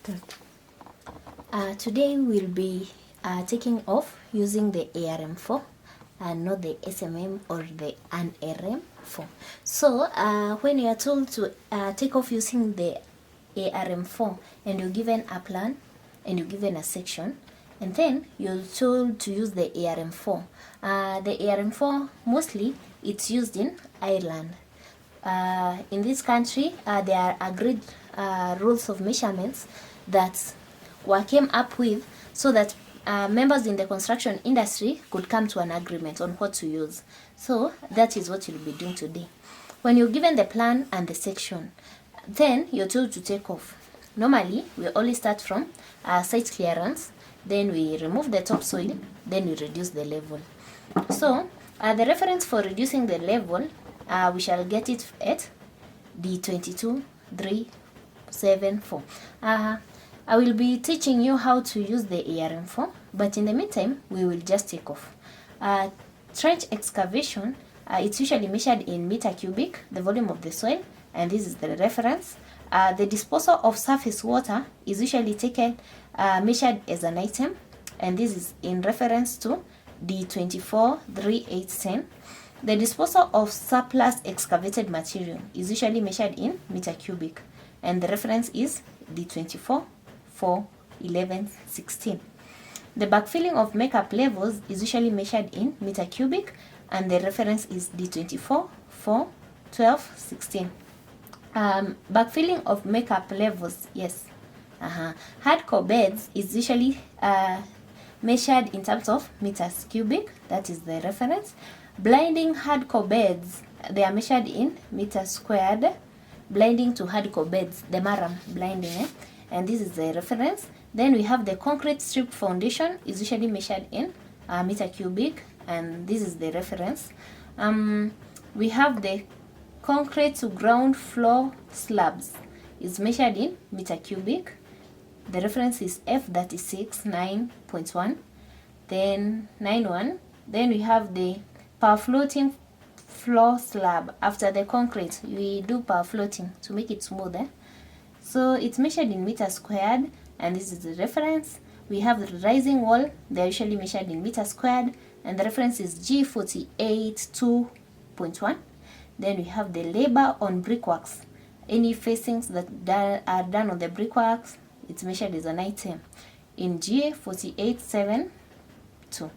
Start. Today we'll be taking off using the ARM4 and not the SMM or the ARM4. So when you are told to take off using the ARM4 and you're given a plan and you're given a section, and then you're told to use the ARM4. The ARM4 mostly it's used in Ireland. In this country, there are agreed rules of measurements that were came up with so that members in the construction industry could come to an agreement on what to use. So that is what you'll be doing today. When you're given the plan and the section, then you're told to take off. Normally, we only start from site clearance, then we remove the topsoil, then we reduce the level. So the reference for reducing the level, we shall get it at D22374. I will be teaching you how to use the ARM4, but in the meantime, we will just take off. Trench excavation, it's usually measured in meter cubic, the volume of the soil, and this is the reference. The disposal of surface water is usually taken, measured as an item, and this is in reference to D243810. The disposal of surplus excavated material is usually measured in meter cubic, and the reference is D24411116. The backfilling of makeup levels is usually measured in meter cubic, and the reference is D24411216. Backfilling of makeup levels, yes. Hardcore beds is usually measured in terms of meters cubic, that is the reference. Blinding hardcore beds, they are measured in meters squared. Blinding to hardcore beds, the maram blinding, and this is the reference. Then we have the concrete strip foundation is usually measured in meter cubic, and this is the reference. We have the concrete to ground floor slabs is measured in meter cubic. The reference is F36 9.1, then 91. Then we have the power floating floor slab. After the concrete, we do power floating to make it smoother. So it's measured in meters squared, and this is the reference. We have the rising wall. They're usually measured in meters squared, and the reference is G48 2.1. Then we have the labor on brickworks. Any facings that are done on the brickworks, it's measured as an item in G48.7.2.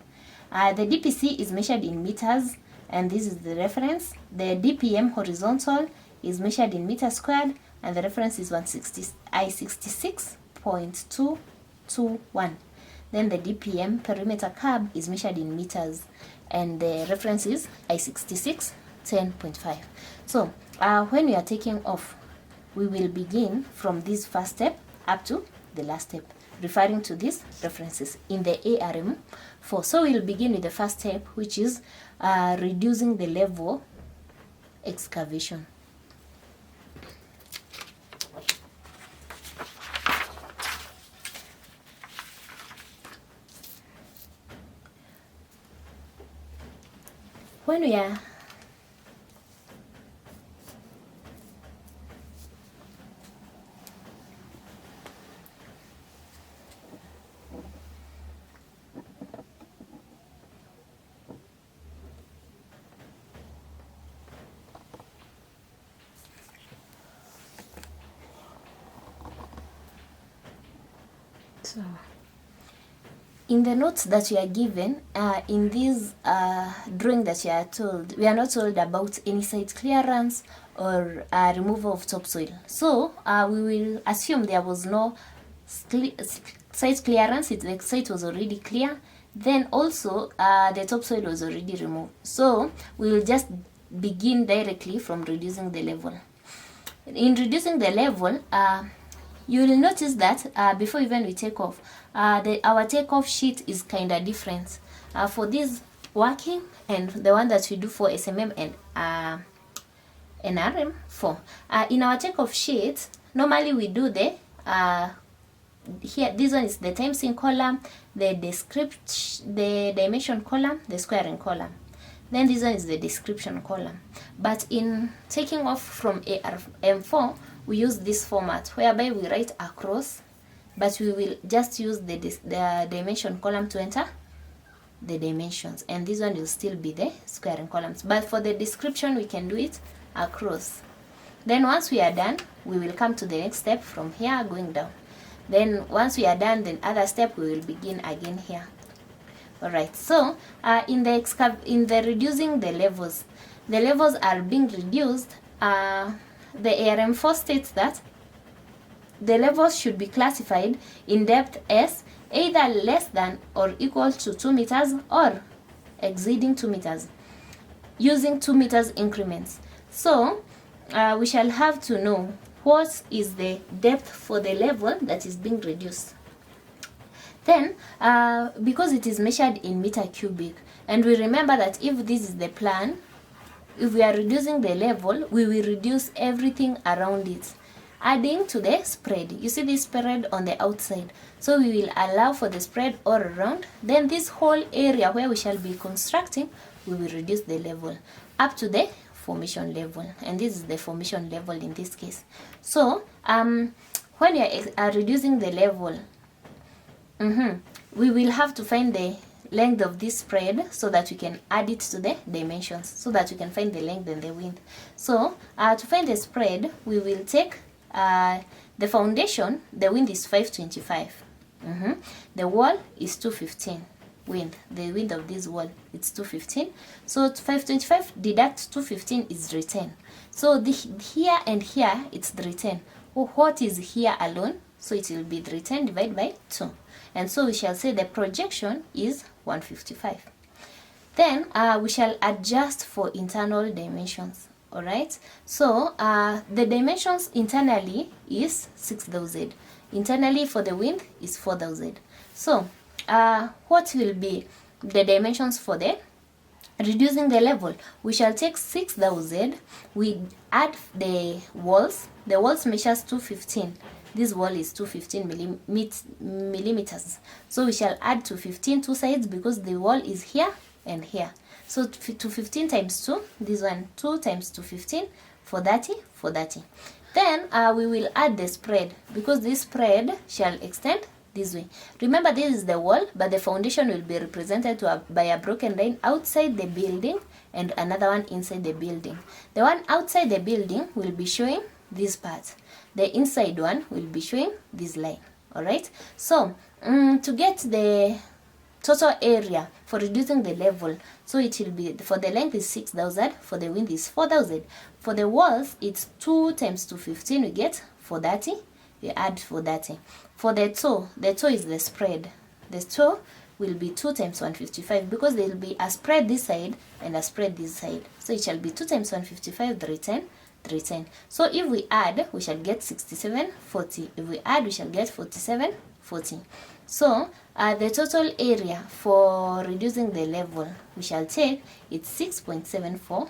The DPC is measured in meters, and this is the reference. The DPM horizontal is measured in meters squared, and the reference is I66.221. Then the DPM perimeter curb is measured in meters, and the reference is I66.10.5. So when we are taking off, we will begin from this first step up to the last step, referring to these references in the ARM4. So we'll begin with the first step, which is reducing the level excavation. When we are in the notes that you are given, in this drawing that you are told, we are not told about any site clearance or removal of topsoil. So we will assume there was no site clearance. The site was already clear. Then also the topsoil was already removed. So we will just begin directly from reducing the level. In reducing the level, you will notice that before even we take off, our takeoff sheet is kind of different for this working and the one that we do for SMM and ARM4. In our takeoff sheet, normally we do the here. This one is the timesing column, the dimension column, the squaring column. Then this one is the description column. But in taking off from ARM4, we use this format whereby we write across, but we will just use the dimension column to enter the dimensions, and this one will still be the squaring columns, but for the description we can do it across. Then once we are done, we will come to the next step from here going down. Then once we are done, the other step we will begin again here. Alright, so in the reducing the levels are being reduced. The ARM4 states that the levels should be classified in depth as either less than or equal to 2 meters or exceeding 2 meters using 2 meters increments. So we shall have to know what is the depth for the level that is being reduced. Then because it is measured in meter cubic, and we remember that if this is the plan, if we are reducing the level, we will reduce everything around it, adding to the spread. You see this spread on the outside, so we will allow for the spread all around. Then this whole area where we shall be constructing, we will reduce the level up to the formation level, and this is the formation level in this case. So when you are reducing the level, we will have to find the length of this spread so that we can add it to the dimensions, so that we can find the length and the width. So to find the spread, we will take the foundation. The width is 525. The wall is 215. The width of this wall, it's 215. So 525 deduct 215 is 310. So here and here it's 310. What is here alone? So it will be 310 divided by 2. And so we shall say the projection is 155. Then we shall adjust for internal dimensions. Alright, so the dimensions internally is 6000. Internally for the width is 4000. So what will be the dimensions for the reducing the level? We shall take 6000, we add the walls. The walls measures 215. This wall is 215 millimeters. So we shall add 215 two sides because the wall is here and here. So 215 times 2, this one 2 times 215, 430. Then we will add the spread, because this spread shall extend this way. Remember, this is the wall, but the foundation will be represented by a broken line outside the building and another one inside the building. The one outside the building will be showing this part. The inside one will be showing this line. Alright, so to get the total area for reducing the level, so it will be, for the length is 6000, for the width is 4000. For the walls, it's 2 times 215, we get 430. We add 430. For the toe is the spread. The toe will be 2 times 155, because there will be a spread this side and a spread this side. So it shall be 2 times 155, 310. So if we add, we shall get 6740. If we add, we shall get 4740. So the total area for reducing the level, we shall take, it's 6.74,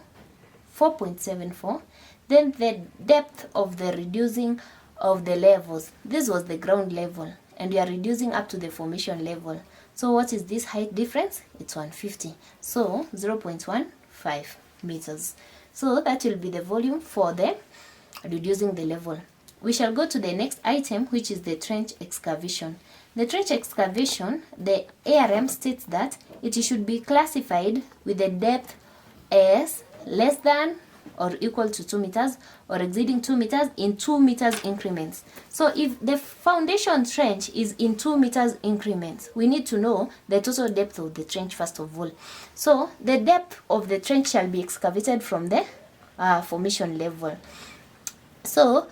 4.74. Then the depth of the reducing of the levels, this was the ground level, and we are reducing up to the formation level. So what is this height difference? It's 150. So 0.15 meters. So that will be the volume for the reducing the level. We shall go to the next item, which is the trench excavation. The trench excavation, the ARM states that it should be classified with the depth as less than or equal to 2 meters or exceeding 2 meters in 2 meters increments. So if the foundation trench is in 2 meters increments, we need to know the total depth of the trench first of all. So the depth of the trench shall be excavated from the formation level. So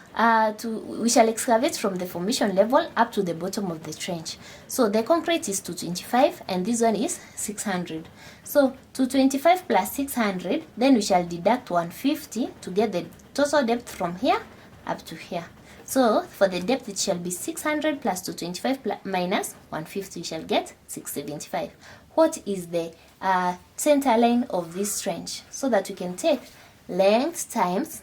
we shall excavate from the formation level up to the bottom of the trench. So the concrete is 225 and this one is 600. So 225 plus 600, then we shall deduct 150 to get the total depth from here up to here. So for the depth, it shall be 600 plus 225 minus 150, we shall get 675. What is the center line of this trench? So that we can take length times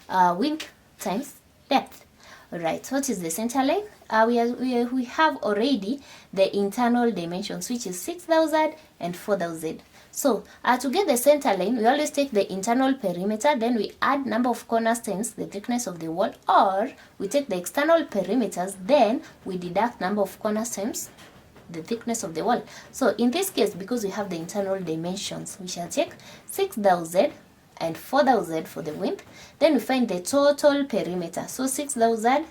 width times depth. Alright, what is the center line? We have already the internal dimensions, which is 6000 and 4000. So to get the center line, we always take the internal perimeter, then we add number of corners times the thickness of the wall, or we take the external perimeters, then we deduct number of corners times the thickness of the wall. So in this case, because we have the internal dimensions, we shall take 6,000 and 4,000 for the width. Then we find the total perimeter. So 6,000,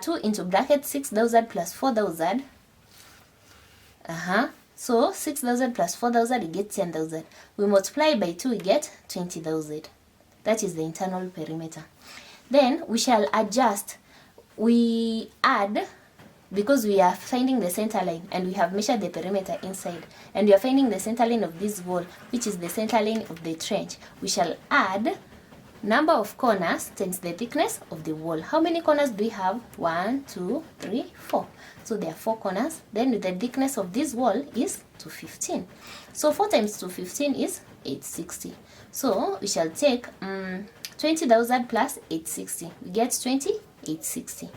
2 into bracket 6,000 plus 4,000. So 6,000 plus 4,000, we get 10,000. We multiply by 2, we get 20,000. That is the internal perimeter. Then we shall adjust. We add, because we are finding the center line and we have measured the perimeter inside, and we are finding the center line of this wall, which is the center line of the trench, we shall add number of corners times the thickness of the wall. How many corners do we have? 1, 2, 3, 4. So there are 4 corners. Then the thickness of this wall is 215. So 4 times 215 is 860. So we shall take 20,000 plus 860. We get 860.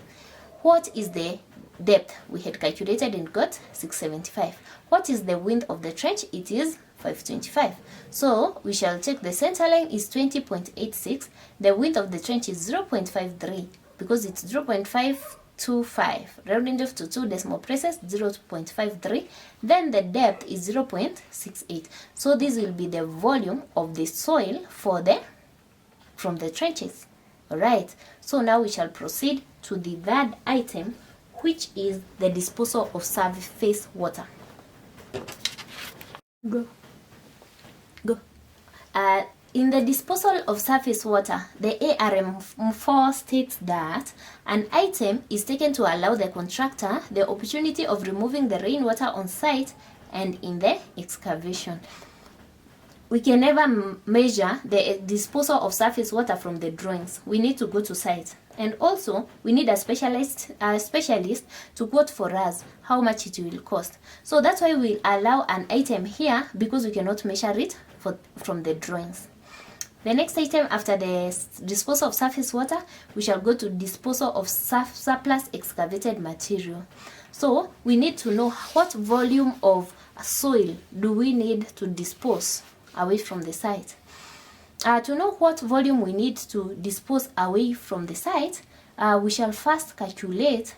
What is the depth? We had calculated and got 675. What is the width of the trench? It is 525. So we shall take the center line is 20.86. The width of the trench is 0.53 because it's 0.525. Rounding off to 2 decimal places, 0.53. Then the depth is 0.68. So this will be the volume of the soil from the trenches. Alright, so now we shall proceed to the third item, which is the disposal of surface water. Go. In the disposal of surface water, the ARM4 states that an item is taken to allow the contractor the opportunity of removing the rainwater on site and in the excavation. We can never measure the disposal of surface water from the drawings. We need to go to site. And also, we need a specialist to quote for us how much it will cost. So that's why we'll allow an item here, because we cannot measure it from the drawings. The next item after the disposal of surface water, we shall go to disposal of surplus excavated material. So we need to know what volume of soil do we need to dispose away from the site. To know what volume we need to dispose away from the site, we shall first calculate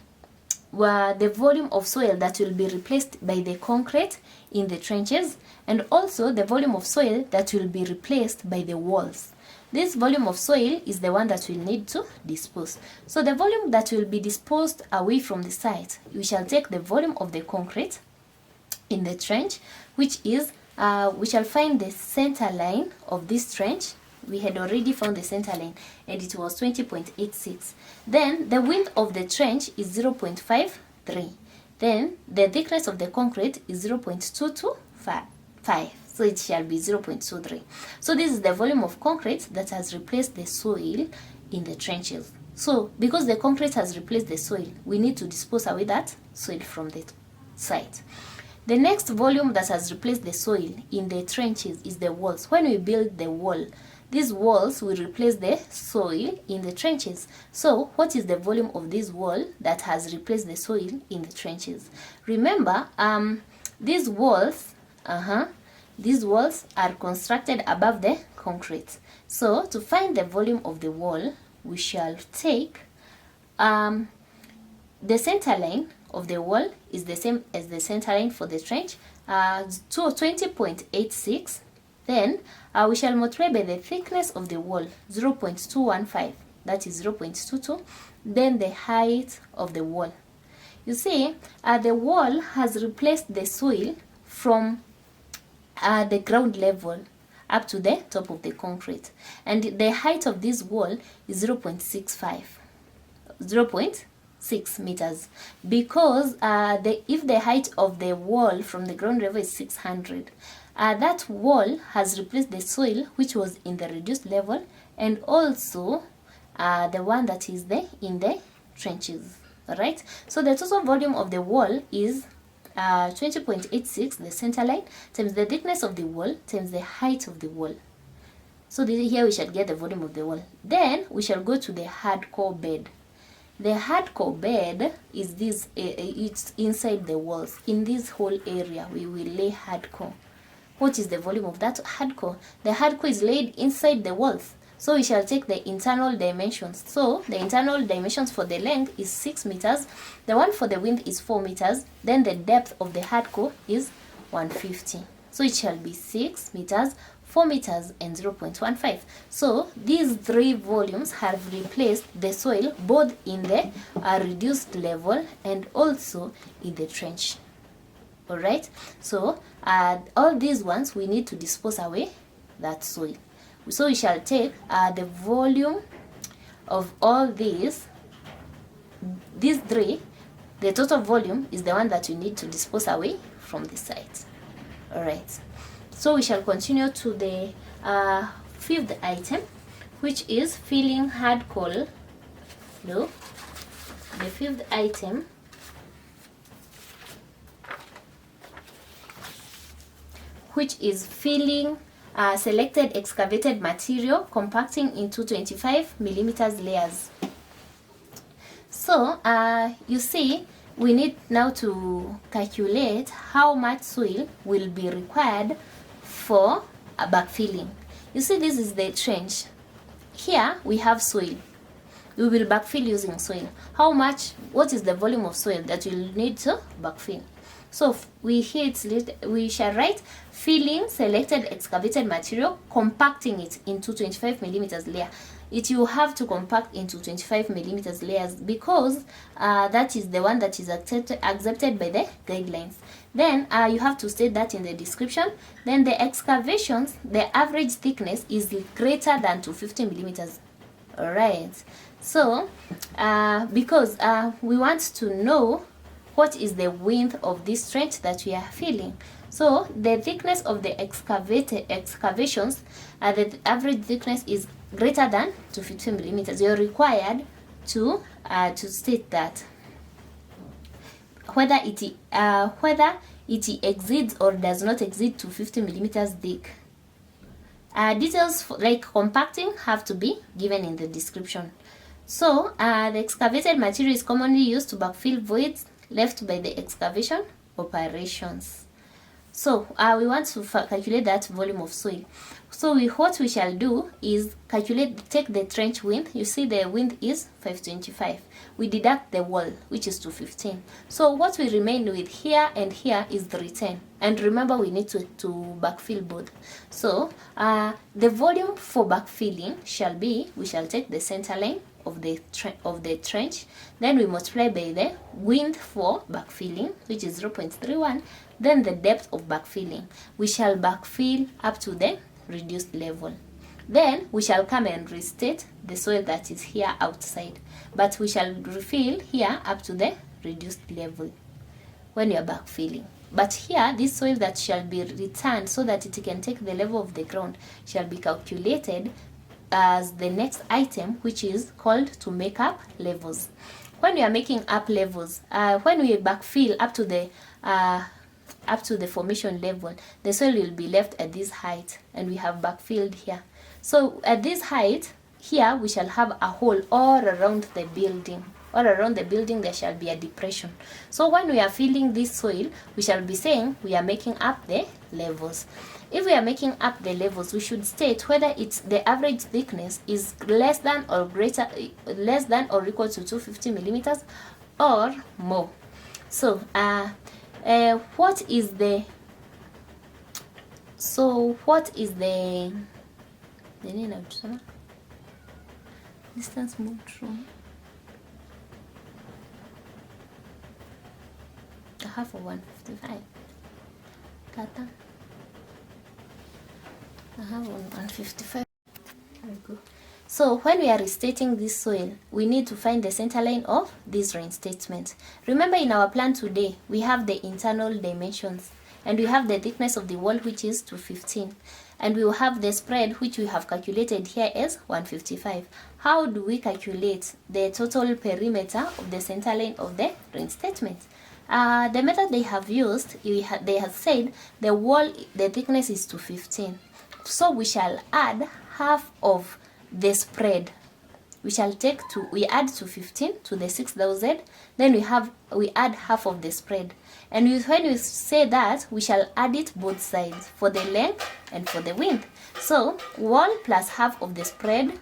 the volume of soil that will be replaced by the concrete in the trenches, and also the volume of soil that will be replaced by the walls. This volume of soil is the one that we'll need to dispose. So the volume that will be disposed away from the site, we shall take the volume of the concrete in the trench, which is we shall find the center line of this trench. We had already found the center line and it was 20.86. Then the width of the trench is 0.53. Then the thickness of the concrete is 0.225. So it shall be 0.23. So this is the volume of concrete that has replaced the soil in the trenches. So because the concrete has replaced the soil, we need to dispose away that soil from the site. The next volume that has replaced the soil in the trenches is the walls. When we build the wall, these walls will replace the soil in the trenches. So what is the volume of this wall that has replaced the soil in the trenches? Remember, these walls are constructed above the concrete. So to find the volume of the wall, we shall take the center line of the wall is the same as the center line for the trench, 20.86. Then we shall multiply by the thickness of the wall, 0.215, that is 0.22. Then the height of the wall. You see, the wall has replaced the soil from the ground level up to the top of the concrete, and the height of this wall is 0.65, 0.6 meters, because if the height of the wall from the ground level is 600, that wall has replaced the soil which was in the reduced level, and also the one that is in the trenches. All right, so the total volume of the wall is 20.86, the center line, times the thickness of the wall times the height of the wall. So here we shall get the volume of the wall. Then we shall go to the hardcore bed. The hardcore bed is it's inside the walls. In this whole area we will lay hardcore. what is the volume of that hardcore? The hardcore is laid inside the walls. So we shall take the internal dimensions. So the internal dimensions for the length is 6 meters. The one for the width is 4 meters. Then the depth of the hardcore is 150. So it shall be 6 meters, 4 meters, and 0.15. So these three volumes have replaced the soil both in the reduced level and also in the trench. Alright, so all these ones we need to dispose away that soil. So we shall take the volume of all these three. The total volume is the one that we need to dispose away from the site. Alright, so we shall continue to the fifth item, which is filling hardcore. No, the fifth item which is filling selected excavated material, compacting into 25 millimeters layers. So you see, we need now to calculate how much soil will be required for a backfilling. You see, this is the trench. Here we have soil. We will backfill using soil. How much? What is the volume of soil that we'll need to backfill? So we shall write filling selected excavated material, compacting it into 25 millimeters layer. You have to compact into 25 millimeters layers because that is the one that is accepted by the guidelines. Then you have to state that in the description. Then the excavations, the average thickness is greater than 250 millimeters. Alright, so because we want to know what is the width of this trench that we are filling. So the thickness of the excavations, the average thickness is greater than 250 millimeters. You're required to state that whether it exceeds or does not exceed 250 millimeters thick. Details like compacting have to be given in the description. So the excavated material is commonly used to backfill voids left by the excavation operations. So we want to calculate that volume of soil. So what we shall do is take the trench width. You see the width is 525. We deduct the wall, which is 215. So what we remain with here and here is 310. And remember, we need to backfill both. So the volume for backfilling shall be, we shall take the center line of the trench, then we multiply by the width for backfilling, which is 0.31, then the depth of backfilling. We shall backfill up to the reduced level. Then we shall come and restate the soil that is here outside, but we shall refill here up to the reduced level when you are backfilling. But here, this soil that shall be returned so that it can take the level of the ground shall be calculated as the next item, which is called to make up levels. When we are making up levels, when we backfill up to the formation level, the soil will be left at this height, and we have backfilled here. So at this height here, we shall have a hole all around the building. All around the building there shall be a depression. So when we are filling this soil, we shall be saying we are making up the levels. If we are making up the levels, we should state whether the average thickness is less than or equal to 250 millimeters or more. So what is the distance moved from a half of 155. Kata. I have 155. There we go. So when we are restating this soil, we need to find the center line of this reinstatement. Remember, in our plan today, we have the internal dimensions, and we have the thickness of the wall, which is 215, and we will have the spread, which we have calculated here as 155. How do we calculate the total perimeter of the center line of the reinstatement? The method they have used, they have said the thickness is 215. So we shall add half of the spread. we add to 15 to the 6000, then we add half of the spread. And when we say that, we shall add it both sides, for the length and for the width. So 1 plus half of the spread,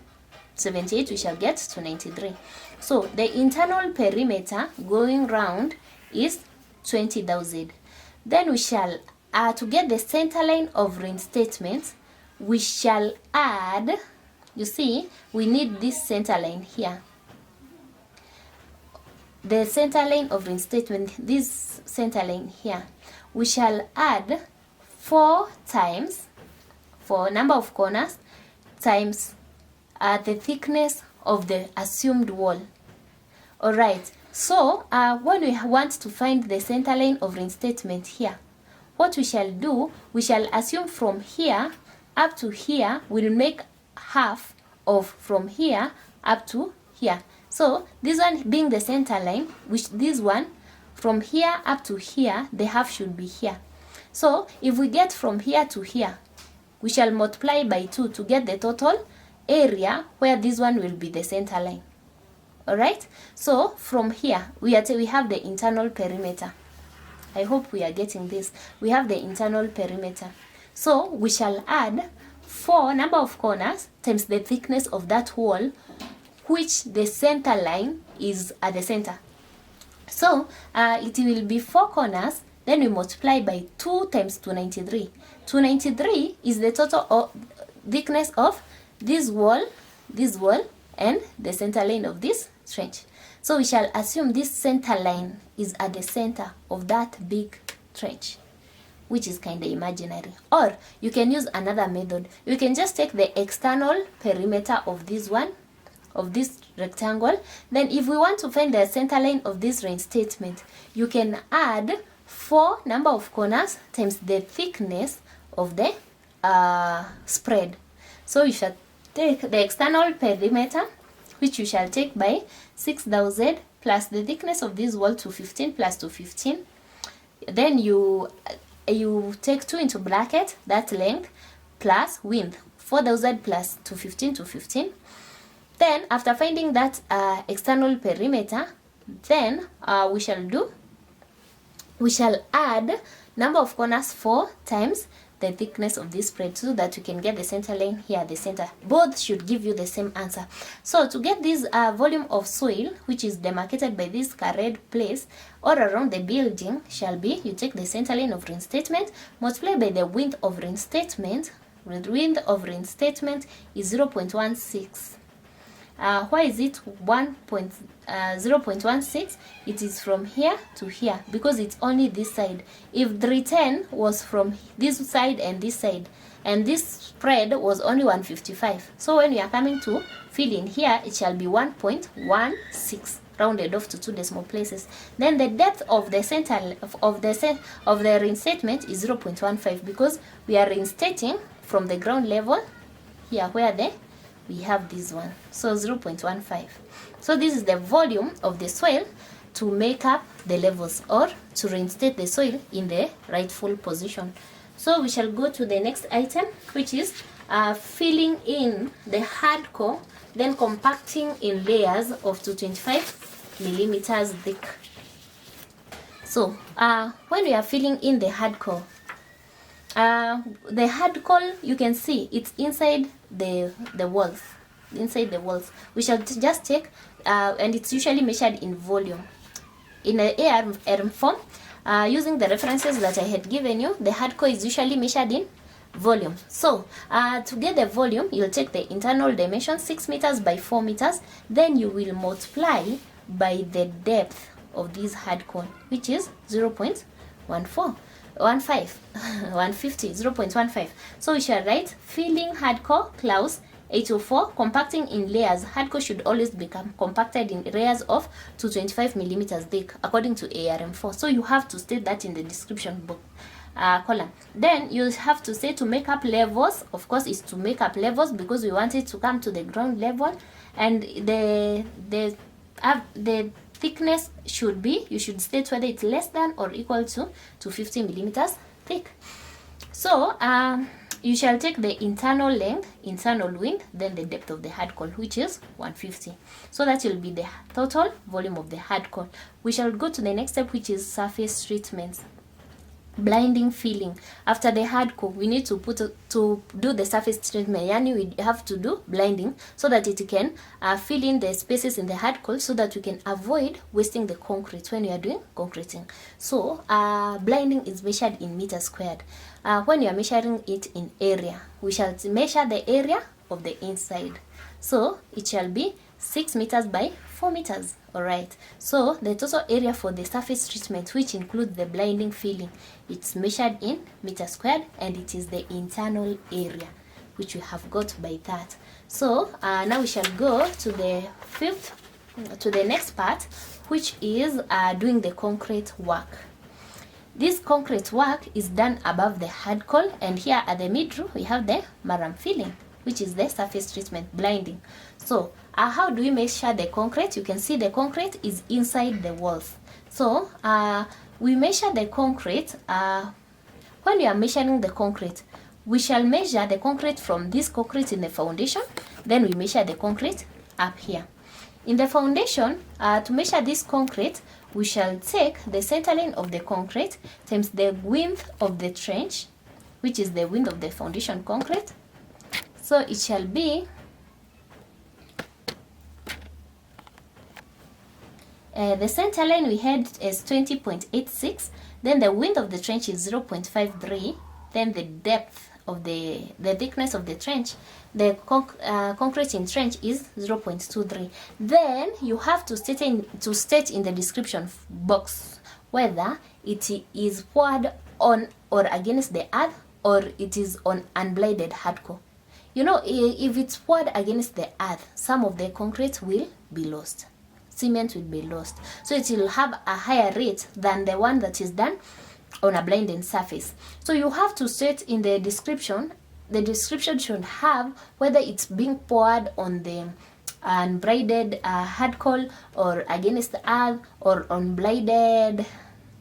78, we shall get to 93. So the internal perimeter going round is 20,000. Then we shall, to get the center line of reinstatement, we shall add, you see, we need this center line here. The center line of reinstatement, this center line here, we shall add 4 times, for number of corners, times the thickness of the assumed wall. Alright, so when we want to find the center line of reinstatement here, what we shall do, we shall assume from here up to here, we'll make half of from here up to here. So this one being the center line, which this one from here up to here, the half should be here. So if we get from here to here, we shall multiply by 2 to get the total area where this one will be the center line. Alright, so from here we have the internal perimeter. I hope we are getting this. We have the internal perimeter. So we shall add 4 number of corners times the thickness of that wall, which the center line is at the center. So it will be 4 corners, then we multiply by 2 times 293. 293 is the total thickness of this wall, and the center line of this trench. So we shall assume this center line is at the center of that big trench, which is kind of imaginary. Or you can use another method. You can just take the external perimeter of this one, of this rectangle. Then if we want to find the center line of this reinstatement, you can add 4 number of corners times the thickness of the spread. So you shall take the external perimeter, which you shall take by 6000 plus the thickness of this wall, 215 plus 215. Then you take 2 into bracket, that length, plus width, 4000 plus 215. Then after finding that external perimeter, then we shall add number of corners 4 times the thickness of this spread, so that you can get the center line here at the center. Both should give you the same answer. So to get this volume of soil, which is demarcated by this carried place all around the building, shall be, you take the center line of reinstatement, multiply by the width of reinstatement. The width of reinstatement is 0.16. Why is it 0.16? It is from here to here because it's only this side. If the return was from this side, and this spread was only 155, so when we are coming to fill in here, it shall be 1.16 rounded off to 2 decimal places. Then the depth of the center of the reinstatement is 0.15 because we are reinstating from the ground level here where we have this one, so 0.15. So this is the volume of the soil to make up the levels, or to reinstate the soil in the rightful position. So we shall go to the next item, which is filling in the hardcore, then compacting in layers of 225 millimeters thick. So when we are filling in the hardcore, you can see it's inside the walls. We shall just take and it's usually measured in volume. In the ARM4, using the references that I had given you, the hardcore is usually measured in volume. So to get the volume, you'll take the internal dimension 6 meters by 4 meters, then you will multiply by the depth of this hardcore, which is 0.15. So we shall write filling hardcore clause 804, compacting in layers. Hardcore should always become compacted in layers of 225 millimeters thick according to ARM4. So you have to state that in the description book column. Then you have to say to make up levels. Of course, it's to make up levels because we want it to come to the ground level, and the thickness should be, you should state whether it's less than or equal to 50 millimeters thick. So you shall take the internal length, internal width, then the depth of the hard core, which is 150. So that will be the total volume of the hard core. We shall go to the next step, which is surface treatment. Blinding filling. After the hard core, we need to do the surface treatment. Yani we have to do blinding so that it can fill in the spaces in the hard core, so that we can avoid wasting the concrete when you are doing concreting. So blinding is measured in meters squared. When you are measuring it in area, we shall measure the area of the inside. So it shall be 6 meters by 4 meters. Alright, so the total area for the surface treatment, which includes the blinding filling, it's measured in meters squared, and it is the internal area, which we have got by that. So now we shall go to the next part, which is doing the concrete work. This concrete work is done above the hard core, and here at the middle we have the ARM filling, which is the surface treatment, blinding. So how do we measure the concrete? You can see the concrete is inside the walls. So we measure the concrete. When we are measuring the concrete, we shall measure the concrete from this concrete in the foundation. Then we measure the concrete up here. In the foundation, to measure this concrete, we shall take the center line of the concrete times the width of the trench, which is the width of the foundation concrete. So it shall be the center line we had is 20.86, then the width of the trench is 0.53, then the depth of the thickness of the trench, the concrete in trench is 0.23. Then you have to state in the description box whether it is poured on or against the earth, or it is on unblinded hardcore. You know, if it's poured against the earth, some of the concrete will be lost. Cement will be lost. So it will have a higher rate than the one that is done on a blinded surface. So you have to state in the description. The description should have whether it's being poured on the unblinded hardcore, or against the earth, or on blinded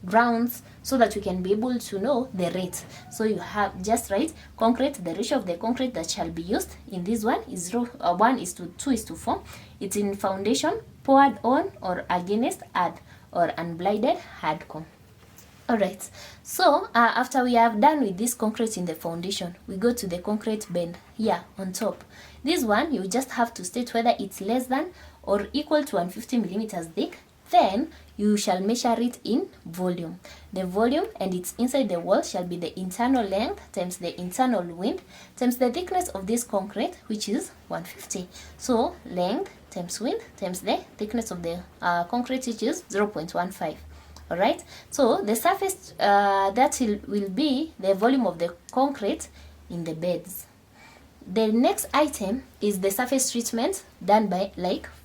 grounds, so that you can be able to know the rate. So you have just write concrete, the ratio of the concrete that shall be used in this one is 1:2:4. It's in foundation, poured on or against earth, or unblinded hardcore. Alright, so after we have done with this concrete in the foundation, we go to the concrete bend here on top. This one, you just have to state whether it's less than or equal to 150 millimeters thick. Then you shall measure it in volume. The volume and its inside the wall shall be the internal length times the internal width times the thickness of this concrete, which is 150. So length times width times the thickness of the concrete, which is 0.15. Alright, so the surface that will be the volume of the concrete in the beds. The next item is the surface treatment done by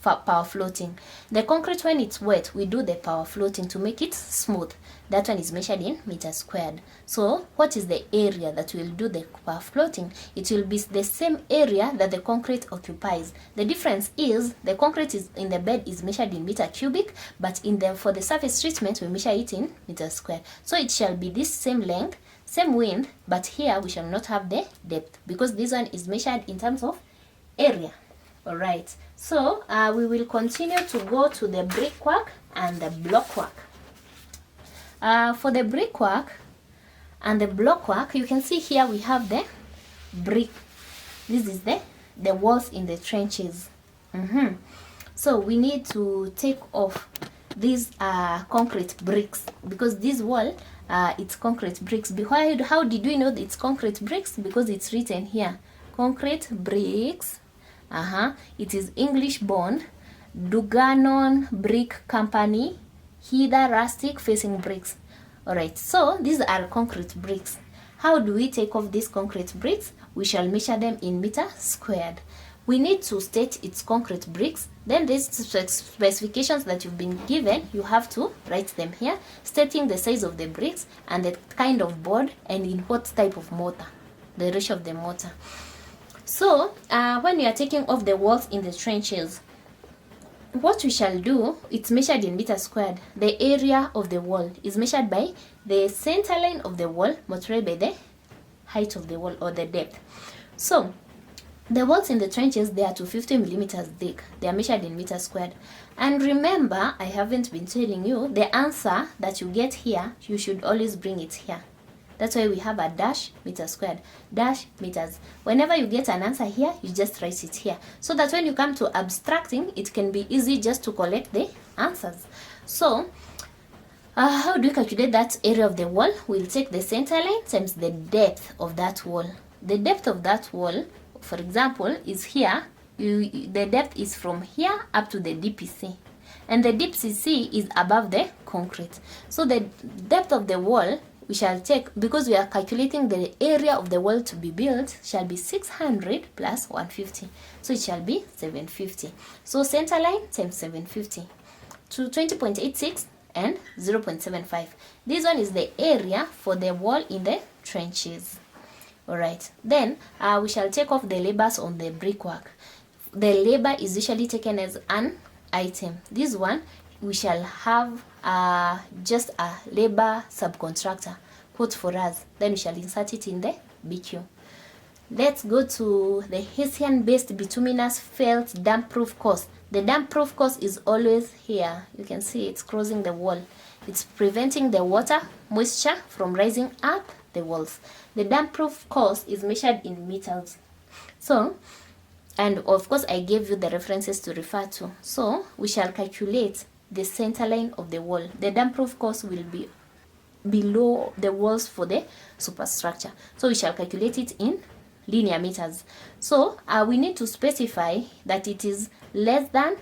power floating. The concrete, when it's wet, we do the power floating to make it smooth. That one is measured in meters squared. So what is the area that will do the power floating? It will be the same area that the concrete occupies. The difference is the concrete is in the bed is measured in meter cubic, but for the surface treatment we measure it in meters squared. So it shall be this same length, same width, but here we shall not have the depth, because this one is measured in terms of area. Alright, so we will continue to go to the brickwork and the blockwork. For the brickwork and the blockwork, you can see here we have the brick. This is the walls in the trenches. So we need to take off these concrete bricks, because this wall it's concrete bricks. How did we know that it's concrete bricks? Because it's written here, concrete bricks. It is English bond, Duganon Brick Company, Heather Rustic Facing Bricks. Alright, so these are concrete bricks. How do we take off these concrete bricks? We shall measure them in meter squared. We need to state its concrete bricks. Then these specifications that you've been given, you have to write them here, stating the size of the bricks and the kind of board and in what type of mortar, the ratio of the mortar. So when you are taking off the walls in the trenches, what we shall do, it's measured in meters squared. The area of the wall is measured by the center line of the wall multiplied by the height of the wall or the depth. So the walls in the trenches, they are 250 millimeters thick. They are measured in meters squared. And remember, I haven't been telling you, the answer that you get here, you should always bring it here. That's why we have a dash meter squared, dash meters. Whenever you get an answer here, you just write it here, so that when you come to abstracting, it can be easy just to collect the answers. So how do we calculate that area of the wall? We'll take the center line times the depth of that wall. The depth of that wall, for example, is here. The depth is from here up to the DPC, and the DPC is above the concrete. So the depth of the wall we shall take, because we are calculating the area of the wall to be built, shall be 600 plus 150. So it shall be 750. So center line times 750 to 20.86 and 0.75. This one is the area for the wall in the trenches. Alright, then we shall take off the labors on the brickwork. The labor is usually taken as an item. This one we shall have just a labor subcontractor quote for us, then we shall insert it in the BQ. Let's go to the Hessian based bituminous felt damp proof course. The damp proof course is always here. You can see it's crossing the wall. It's preventing the water moisture from rising up the walls. The damp proof course is measured in meters. So, and of course I gave you the references to refer to. So we shall calculate the center line of the wall. The damp proof course will be below the walls for the superstructure. So we shall calculate it in linear meters. So we need to specify that it is less than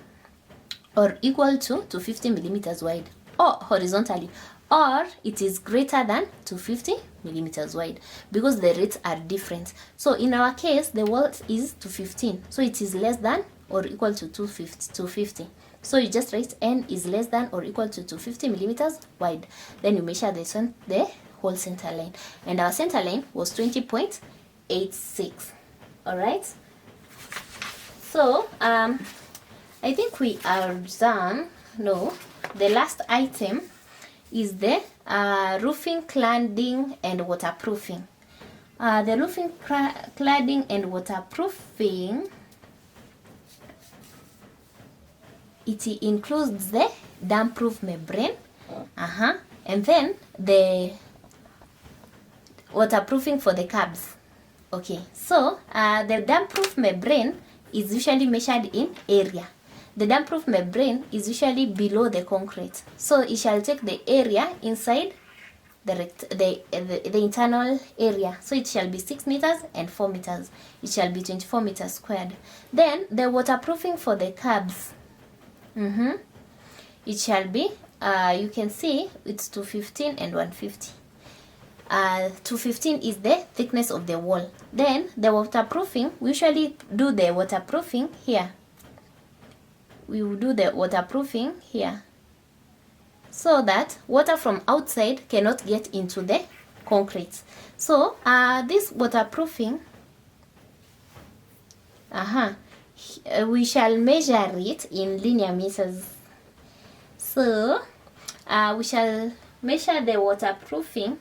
or equal to 250 millimeters wide, or horizontally, or it is greater than 250 millimeters wide, because the rates are different. So in our case, the wall is 215, so it is less than or equal to 250. So you just write n is less than or equal to 250 millimeters wide. Then you measure the whole center line, and our center line was 20.86. all right, so I think we are done. No, the last item is the roofing, cladding, and waterproofing. The roofing, cladding, and waterproofing, it includes the damp-proof membrane, and then the waterproofing for the curbs. Okay, so the damp-proof membrane is usually measured in area. The damp-proof membrane is usually below the concrete, so it shall take the area inside the internal area. So it shall be 6 meters and 4 meters. It shall be 24 meters squared. Then the waterproofing for the curbs, it shall be you can see it's 215 and 150. 215 is the thickness of the wall. Then the waterproofing, we usually do the waterproofing here. We will do the waterproofing here, so that water from outside cannot get into the concrete. So this waterproofing, we shall measure it in linear meters. So we shall measure the waterproofing.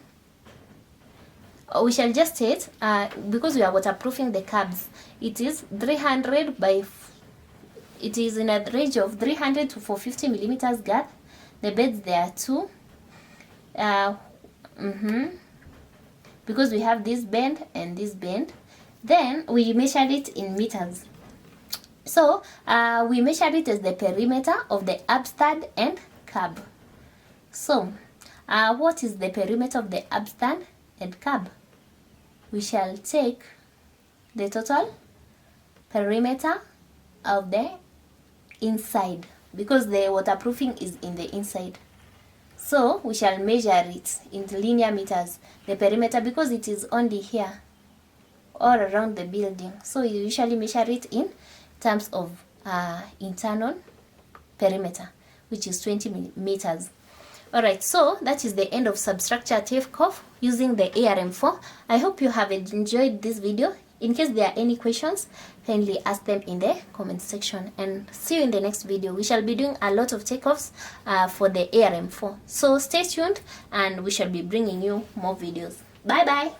We shall just state, because we are waterproofing the curbs, it is 300 by, it is in a range of 300 to 450 millimeters girth. The beds, there are 2. Because we have this bend and this bend. Then we measure it in meters. So we measure it as the perimeter of the upstand and curb. So what is the perimeter of the upstand and curb? We shall take the total perimeter of the inside, because the waterproofing is in the inside. So we shall measure it in linear meters, the perimeter, because it is only here all around the building. So you usually measure it in terms of internal perimeter, which is 20 meters. Alright, so that is the end of Substructure takeoff using the ARM4. I hope you have enjoyed this video. In case there are any questions, kindly ask them in the comment section, and see you in the next video. We shall be doing a lot of takeoffs for the ARM4. So stay tuned, and we shall be bringing you more videos. Bye bye.